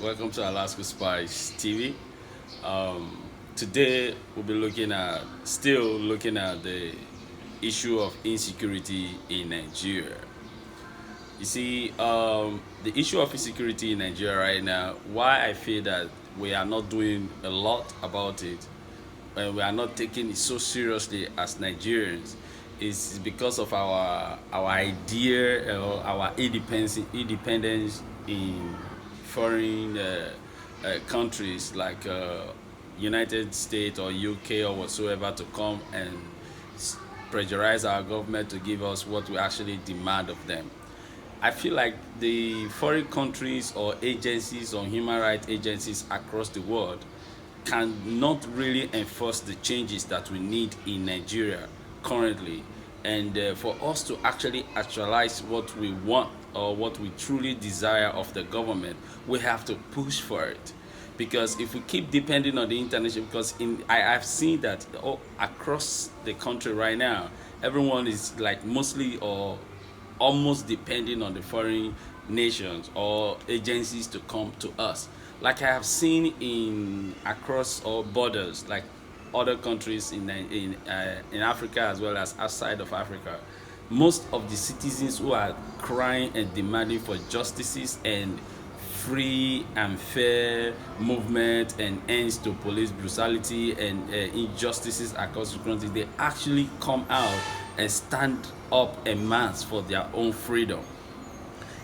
Welcome to Alaska Spice TV. Today we'll be still looking at the issue of insecurity in Nigeria. You see, the issue of insecurity in Nigeria right now, why I feel that we are not doing a lot about it and we are not taking it so seriously as Nigerians is because of our idea or our independence in foreign countries like United States or UK or whatsoever to come and pressurize our government to give us what we actually demand of them. I feel like the foreign countries or agencies or human rights agencies across the world cannot really enforce the changes that we need in Nigeria currently. And for us to actually actualize what we want or what we truly desire of the government, we have to push for it. Because if we keep depending on the international, because I've seen that across the country right now, everyone is like mostly or almost depending on the foreign nations or agencies to come to us. Like I have seen in across all borders, like other countries in Africa as well as outside of Africa, most of the citizens who are crying and demanding for justices and free and fair movement and ends to police brutality and injustices across the country, they actually come out and stand up en masse for their own freedom.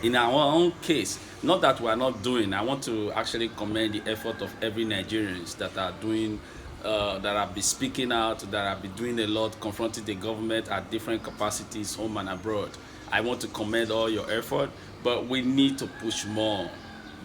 In our own case, not that we are not doing, I want to actually commend the effort of every Nigerians that are doing, that have been speaking out, that have been doing a lot, confronting the government at different capacities, home and abroad. I want to commend all your effort, but we need to push more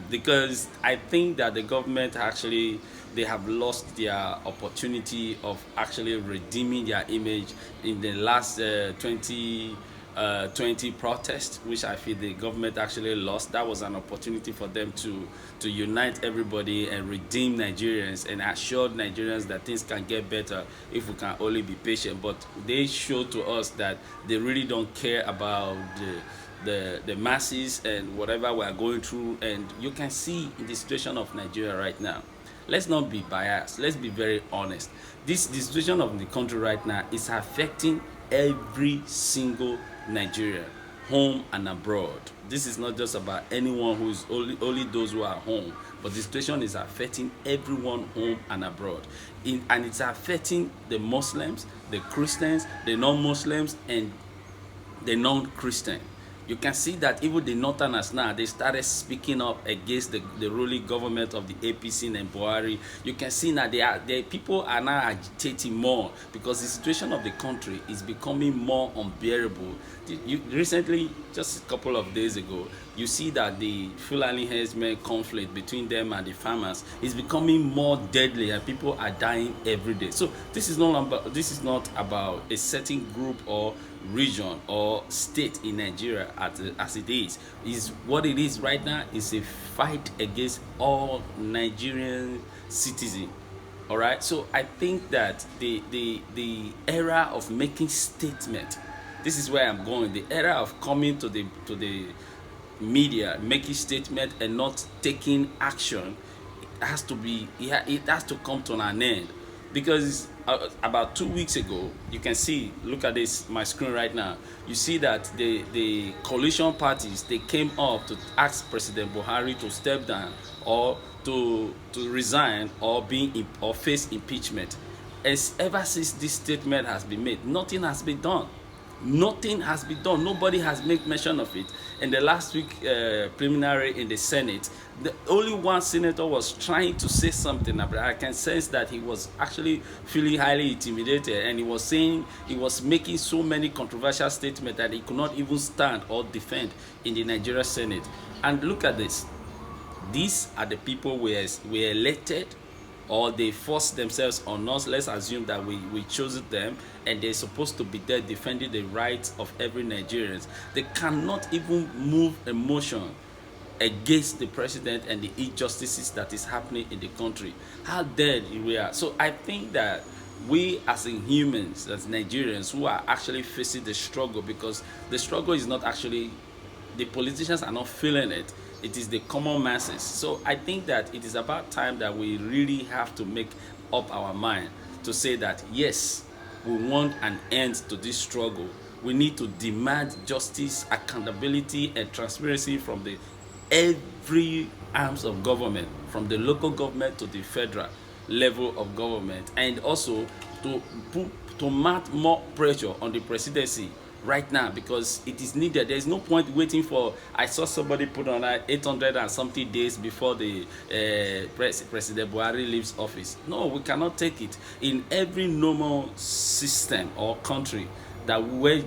because I think that the government actually they have lost their opportunity of actually redeeming their image in the last 2020 protest, which I feel the government actually lost. That was an opportunity for them to unite everybody and redeem Nigerians and assure Nigerians that things can get better if we can only be patient. But they showed to us that they really don't care about the masses and whatever we are going through. And you can see in the situation of Nigeria right now, let's not be biased, let's be very honest. The situation of the country right now is affecting every single Nigerian, home and abroad. This is not just about anyone who is only those who are home, but the situation is affecting everyone home and abroad. And it's affecting the Muslims, the Christians, the non-Muslims, and the non-Christian. You can see that even the Northerners now, they started speaking up against the ruling government of the APC and Buhari. You can see now people are now agitating more because the situation of the country is becoming more unbearable. Recently, just a couple of days ago, you see that the Fulani herdsmen conflict between them and the farmers is becoming more deadly and people are dying every day. So this is not about a certain group or region or state in Nigeria as it is what it is right now is a fight against all Nigerian citizens. All right, so I think that the era of making statement, this is where I'm going, the era of coming to the media making statement and not taking action, it has to come to an end. Because about 2 weeks ago, you can see, look at this my screen right now, you see that the coalition parties, they came up to ask President Buhari to step down or to resign or face impeachment. As ever since this statement has been made, nothing has been done. Nothing has been done. Nobody has made mention of it. In the last week preliminary in the Senate, the only one senator was trying to say something, but I can sense that he was actually feeling highly intimidated, and he was saying, he was making so many controversial statements that he could not even stand or defend in the Nigeria Senate. And look at this. These are the people we elected, or they forced themselves on us. Let's assume that we chose them and they're supposed to be there defending the rights of every Nigerian. They cannot even move a motion against the president and the injustices that is happening in the country. How dead we are. So I think that we as in humans, as Nigerians who are actually facing the struggle, because the struggle is not actually, the politicians are not feeling it. It is the common masses. So I think that it is about time that we really have to make up our mind to say that yes, we want an end to this struggle. We need to demand justice, accountability, and transparency from the every arms of government, from the local government to the federal level of government, and also to mount more pressure on the presidency right now, because it is needed. There is no point waiting for, I saw somebody put on 800 and something days before the President Buhari leaves office. No, we cannot take it. In every normal system or country that where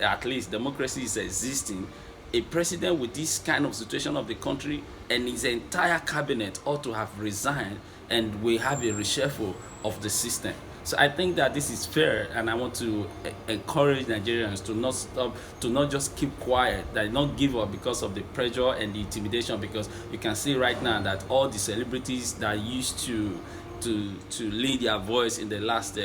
at least democracy is existing, a president with this kind of situation of the country and his entire cabinet ought to have resigned, and we have a reshuffle of the system. So I think that this is fair, and I want to encourage Nigerians to not stop, to not just keep quiet, that not give up because of the pressure and the intimidation, because you can see right now that all the celebrities that used to lead their voice in the last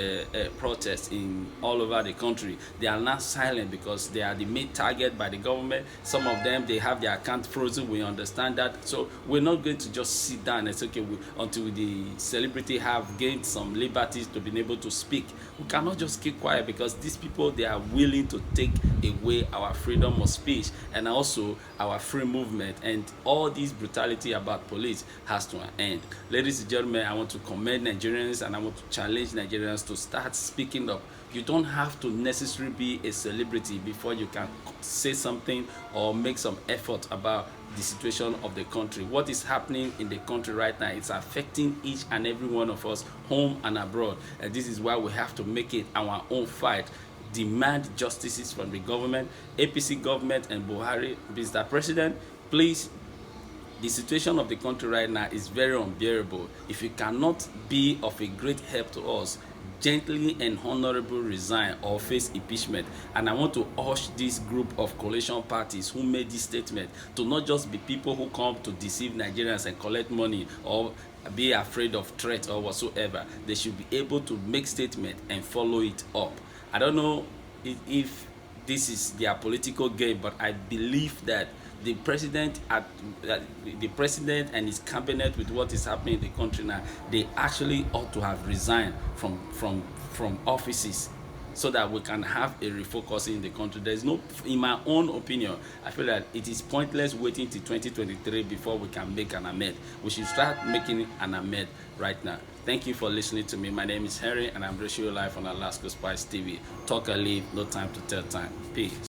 protest in all over the country, they are now silent because they are the main target by the government. Some of them, they have their account frozen. We understand that. So we're not going to just sit down and say, okay, until the celebrity have gained some liberties to be able to speak. We cannot just keep quiet, because these people, they are willing to take away our freedom of speech and also our free movement, and all this brutality about police has to end. Ladies and gentlemen, I want to commend Nigerians, and I want to challenge Nigerians to start speaking up. You don't have to necessarily be a celebrity before you can say something or make some effort about the situation of the country. What is happening in the country right now, it's affecting each and every one of us, home and abroad, and this is why we have to make it our own fight. Demand justices from the government, APC government, and Buhari. Mr. President, please, the situation of the country right now is very unbearable. If you cannot be of a great help to us, gently and honorably resign or face impeachment. And I want to urge this group of coalition parties who made this statement to not just be people who come to deceive Nigerians and collect money or be afraid of threat or whatsoever. They should be able to make statement and follow it up. I don't know if this is their political game, but I believe that the president and his cabinet, with what is happening in the country now, they actually ought to have resigned from offices, so that we can have a refocusing in the country. There is no, in my own opinion, I feel that it is pointless waiting till 2023 before we can make an amend. We should start making an amend right now. Thank you for listening to me. My name is Harry, and I'm bringing you live on ALASCOSPICETV. Talk and live, no time to tell time. Peace.